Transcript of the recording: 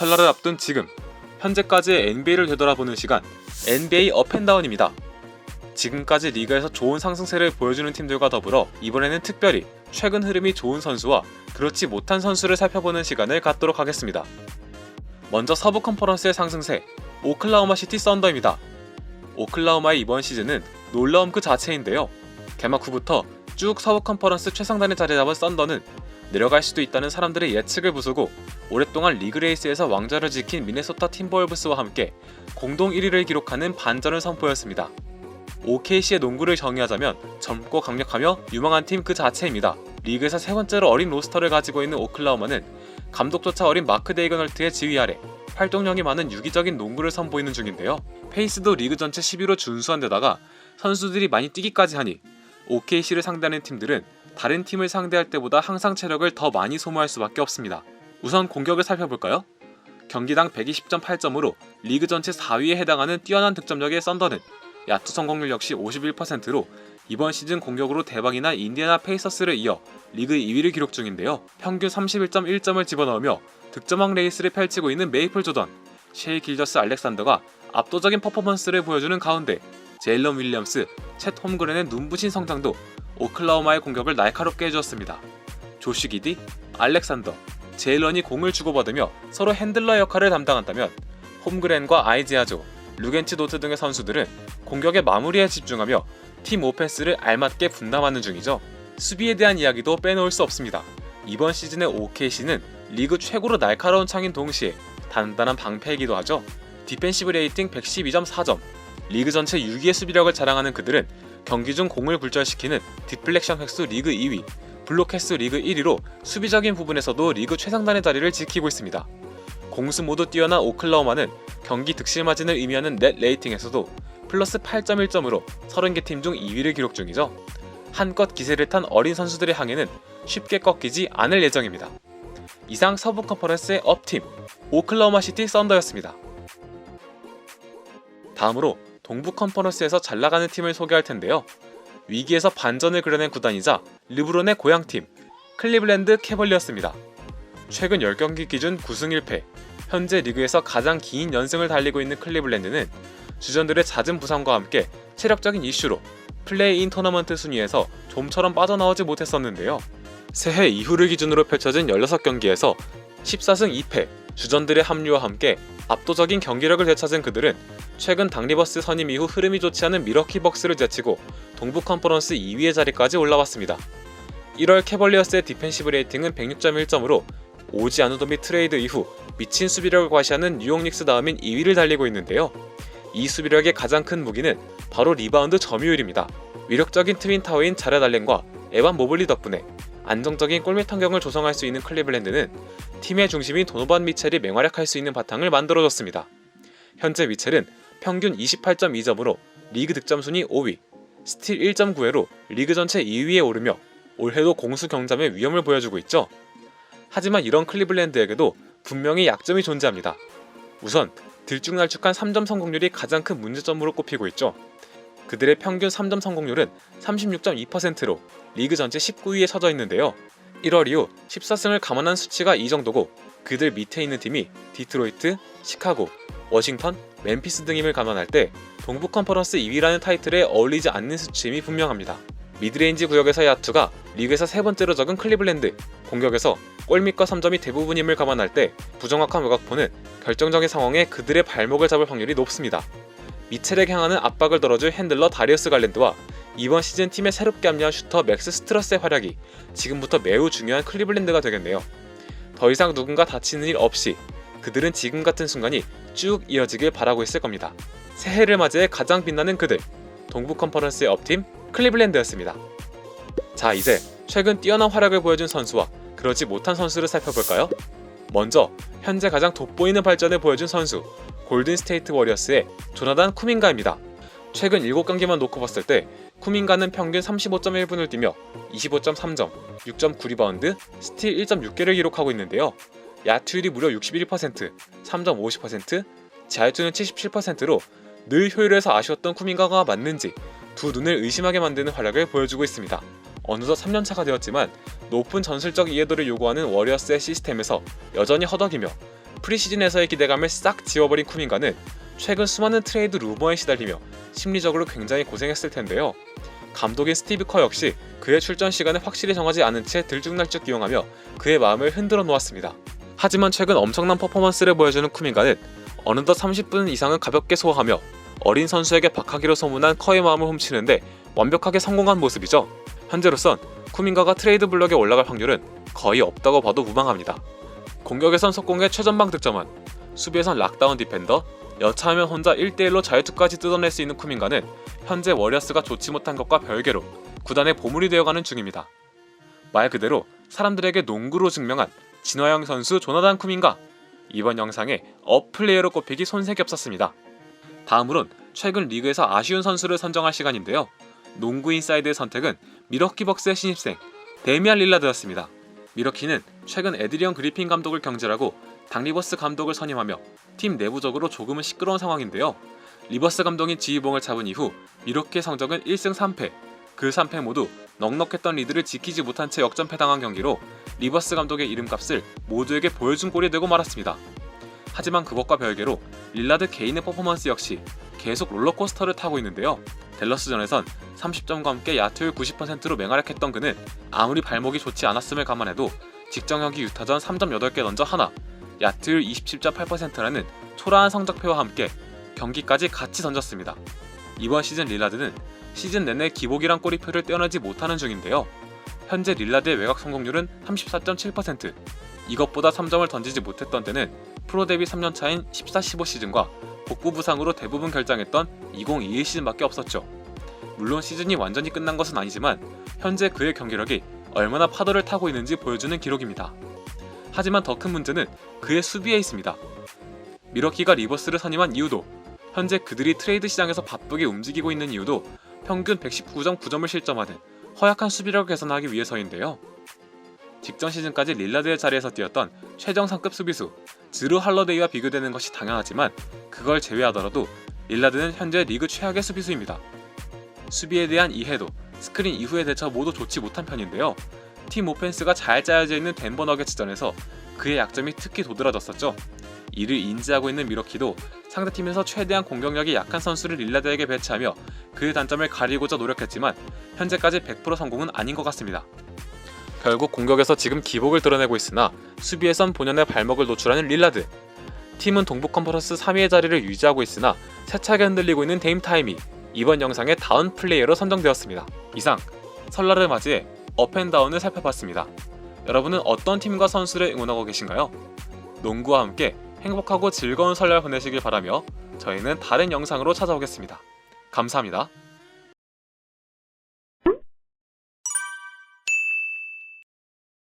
설날을 앞둔 지금, 현재까지의 NBA를 되돌아보는 시간, NBA 업앤다운입니다. 지금까지 리그에서 좋은 상승세를 보여주는 팀들과 더불어 이번에는 특별히 최근 흐름이 좋은 선수와 그렇지 못한 선수를 살펴보는 시간을 갖도록 하겠습니다. 먼저 서부 컨퍼런스의 상승세, 오클라호마 시티 썬더입니다. 오클라호마의 이번 시즌은 놀라움 그 자체인데요. 개막 후부터 쭉 서부 컨퍼런스 최상단에 자리 잡은 썬더는 내려갈 수도 있다는 사람들의 예측을 부수고 오랫동안 리그 레이스에서 왕좌를 지킨 미네소타 팀버울브스와 함께 공동 1위를 기록하는 반전을 선보였습니다. OKC의 농구를 정의하자면 젊고 강력하며 유망한 팀 그 자체입니다. 리그에서 세 번째로 어린 로스터를 가지고 있는 오클라호마는 감독조차 어린 마크 데이거널트의 지휘 아래 활동량이 많은 유기적인 농구를 선보이는 중인데요. 페이스도 리그 전체 10위로 준수한 데다가 선수들이 많이 뛰기까지 하니 OKC를 상대하는 팀들은 다른 팀을 상대할 때보다 항상 체력을 더 많이 소모할 수밖에 없습니다. 우선 공격을 살펴볼까요? 경기당 120.8점으로 리그 전체 4위에 해당하는 뛰어난 득점력의 썬더는 야투 성공률 역시 51%로 이번 시즌 공격으로 대박이나 인디애나 페이서스를 이어 리그 2위를 기록 중인데요. 평균 31.1점을 집어넣으며 득점왕 레이스를 펼치고 있는 메이플 조던, 셰이 길저스 알렉산더가 압도적인 퍼포먼스를 보여주는 가운데 제일런 윌리엄스, 챗 홈그렌의 눈부신 성장도 오클라호마의 공격을 날카롭게 해주었습니다. 조시 기디, 알렉산더, 제일런이 공을 주고받으며 서로 핸들러 역할을 담당한다면 홈그렌과 아이지아조, 루겐치 도트 등의 선수들은 공격의 마무리에 집중하며 팀 오펜스를 알맞게 분담하는 중이죠. 수비에 대한 이야기도 빼놓을 수 없습니다. 이번 시즌의 OKC는 리그 최고로 날카로운 창인 동시에 단단한 방패이기도 하죠. 디펜시브 레이팅 112.4점, 리그 전체 6위의 수비력을 자랑하는 그들은 경기 중 공을 굴절시키는 디플렉션 획수 리그 2위, 블록 횟수 리그 1위로 수비적인 부분에서도 리그 최상단의 자리를 지키고 있습니다. 공수 모두 뛰어난 오클라호마는 경기 득실 마진을 의미하는 넷 레이팅에서도 플러스 8.1점으로 30개 팀 중 2위를 기록 중이죠. 한껏 기세를 탄 어린 선수들의 항해는 쉽게 꺾이지 않을 예정입니다. 이상 서부 컨퍼런스의 업팀 오클라호마 시티 썬더였습니다. 다음으로 동부 컨퍼런스에서 잘나가는 팀을 소개할 텐데요. 위기에서 반전을 그려낸 구단이자 르브론의 고향팀 클리블랜드 캐벌리어스입니다. 최근 10경기 기준 9승 1패, 현재 리그에서 가장 긴 연승을 달리고 있는 클리블랜드는 주전들의 잦은 부상과 함께 체력적인 이슈로 플레이인 토너먼트 순위에서 좀처럼 빠져나오지 못했었는데요. 새해 이후를 기준으로 펼쳐진 16경기에서 14승 2패, 주전들의 합류와 함께 압도적인 경기력을 되찾은 그들은 최근 닥 리버스 선임 이후 흐름이 좋지 않은 미러키 벅스를 제치고 동부 컨퍼런스 2위의 자리까지 올라왔습니다. 1월 캐벌리어스의 디펜시브 레이팅은 106.1점으로 오지 아누도비 트레이드 이후 미친 수비력을 과시하는 뉴욕 닉스 다음인 2위를 달리고 있는데요. 이 수비력의 가장 큰 무기는 바로 리바운드 점유율입니다. 위력적인 트윈타워인 자렛 알렌과 에반 모블리 덕분에 안정적인 골밑 환경을 조성할 수 있는 클리블랜드는 팀의 중심인 도노반 미첼이 맹활약할 수 있는 바탕을 만들어줬습니다. 현재 미첼은 평균 28.2점으로 리그 득점 순위 5위, 스틸 1.9회로 리그 전체 2위에 오르며 올해도 공수 경담의 위험을 보여주고 있죠. 하지만 이런 클리블랜드에게도 분명히 약점이 존재합니다. 우선 들쭉날쭉한 3점 성공률이 가장 큰 문제점으로 꼽히고 있죠. 그들의 평균 3점 성공률은 36.2%로 리그 전체 19위에 서져 있는데요. 1월 이후 14승을 감안한 수치가 이 정도고 그들 밑에 있는 팀이 디트로이트, 시카고, 워싱턴, 멤피스 등임을 감안할 때 동부 컨퍼런스 2위라는 타이틀에 어울리지 않는 수치임이 분명합니다. 미드레인지 구역에서의 야투가 리그에서 세 번째로 적은 클리블랜드, 공격에서 골밑과 3점이 대부분임을 감안할 때 부정확한 외곽포는 결정적인 상황에 그들의 발목을 잡을 확률이 높습니다. 미첼에게 향하는 압박을 덜어줄 핸들러 다리우스 갈랜드와 이번 시즌 팀에 새롭게 합류한 슈터 맥스 스트러스의 활약이 지금부터 매우 중요한 클리블랜드가 되겠네요. 더 이상 누군가 다치는 일 없이 그들은 지금 같은 순간이 쭉 이어지길 바라고 있을 겁니다. 새해를 맞이해 가장 빛나는 그들, 동부 컨퍼런스의 업팀 클리블랜드였습니다. 자, 이제 최근 뛰어난 활약을 보여준 선수와 그러지 못한 선수를 살펴볼까요? 먼저 현재 가장 돋보이는 발전을 보여준 선수, 골든스테이트 워리어스의 조나단 쿠민가입니다. 최근 7경기만 놓고 봤을 때 쿠민가는 평균 35.1분을 뛰며 25.3점, 6.9 리바운드, 스틸 1.6개를 기록하고 있는데요. 야투율이 무려 61%, 3.50%, 자유투는 77%로 늘 효율에서 아쉬웠던 쿠민가가 맞는지 두 눈을 의심하게 만드는 활약을 보여주고 있습니다. 어느덧 3년차가 되었지만 높은 전술적 이해도를 요구하는 워리어스의 시스템에서 여전히 허덕이며 프리시즌에서의 기대감을 싹 지워버린 쿠민가는 최근 수많은 트레이드 루머에 시달리며 심리적으로 굉장히 고생했을 텐데요. 감독인 스티브 커 역시 그의 출전 시간을 확실히 정하지 않은 채 들쭉날쭉 이용하며 그의 마음을 흔들어 놓았습니다. 하지만 최근 엄청난 퍼포먼스를 보여주는 쿠민가는 어느덧 30분 이상은 가볍게 소화하며 어린 선수에게 박하기로 소문난 커의 마음을 훔치는데 완벽하게 성공한 모습이죠. 현재로선 쿠민가가 트레이드 블럭에 올라갈 확률은 거의 없다고 봐도 무방합니다. 공격에선 속공의 최전방 득점원, 수비에선 락다운 디펜더, 여차하면 혼자 1대1로 자유투까지 뜯어낼 수 있는 쿠민가는 현재 워리어스가 좋지 못한 것과 별개로 구단의 보물이 되어가는 중입니다. 말 그대로 사람들에게 농구로 증명한 진화형 선수 조나단 쿠민가, 이번 영상에 업플레이어로 꼽히기 손색이 없었습니다. 다음으론 최근 리그에서 아쉬운 선수를 선정할 시간인데요. 농구 인사이드의 선택은 미러키 벅스의 신입생 데미안 릴라드였습니다. 미러키는 최근 에드리언 그리핀 감독을 경질하고 닥 리버스 감독을 선임하며 팀 내부적으로 조금은 시끄러운 상황인데요. 리버스 감독인 지휘봉을 잡은 이후 미러키의 성적은 1승 3패, 그 3패 모두 넉넉했던 리드를 지키지 못한 채 역전패당한 경기로 리버스 감독의 이름값을 모두에게 보여준 꼴이 되고 말았습니다. 하지만 그것과 별개로 릴라드 개인의 퍼포먼스 역시 계속 롤러코스터를 타고 있는데요. 댈러스전에선 30점과 함께 야투율 90%로 맹활약했던 그는 아무리 발목이 좋지 않았음을 감안해도 직전 경기 유타전 3점 8개 던져 하나, 야투율 27.8%라는 초라한 성적표와 함께 경기까지 같이 던졌습니다. 이번 시즌 릴라드는 시즌 내내 기복이란 꼬리표를 떼어내지 못하는 중인데요. 현재 릴라드의 외곽 성공률은 34.7%, 이것보다 3점을 던지지 못했던 때는 프로 데뷔 3년차인 14-15 시즌과 복부 부상으로 대부분 결장했던 2021 시즌밖에 없었죠. 물론 시즌이 완전히 끝난 것은 아니지만 현재 그의 경기력이 얼마나 파도를 타고 있는지 보여주는 기록입니다. 하지만 더 큰 문제는 그의 수비에 있습니다. 미러키가 리버스를 선임한 이유도, 현재 그들이 트레이드 시장에서 바쁘게 움직이고 있는 이유도 평균 119.9점을 실점하는 허약한 수비력을 개선하기 위해서인데요. 직전 시즌까지 릴라드의 자리에서 뛰었던 최정상급 수비수 드루 할러데이와 비교되는 것이 당연하지만 그걸 제외하더라도 릴라드는 현재 리그 최악의 수비수입니다. 수비에 대한 이해도, 스크린 이후의 대처 모두 좋지 못한 편인데요. 팀 오펜스가 잘 짜여져 있는 덴버 너겟츠전에서 그의 약점이 특히 도드라졌었죠. 이를 인지하고 있는 미러키도 상대팀에서 최대한 공격력이 약한 선수를 릴라드에게 배치하며 그의 단점을 가리고자 노력했지만 현재까지 100% 성공은 아닌 것 같습니다. 결국 공격에서 지금 기복을 드러내고 있으나 수비에선 본연의 발목을 노출하는 릴라드. 팀은 동부 컨퍼런스 3위의 자리를 유지하고 있으나 세차게 흔들리고 있는 데임 타임이 이번 영상의 다운 플레이어로 선정되었습니다. 이상 설날을 맞이해 업앤다운을 살펴봤습니다. 여러분은 어떤 팀과 선수를 응원하고 계신가요? 농구와 함께 행복하고 즐거운 설날 보내시길 바라며 저희는 다른 영상으로 찾아오겠습니다. 감사합니다.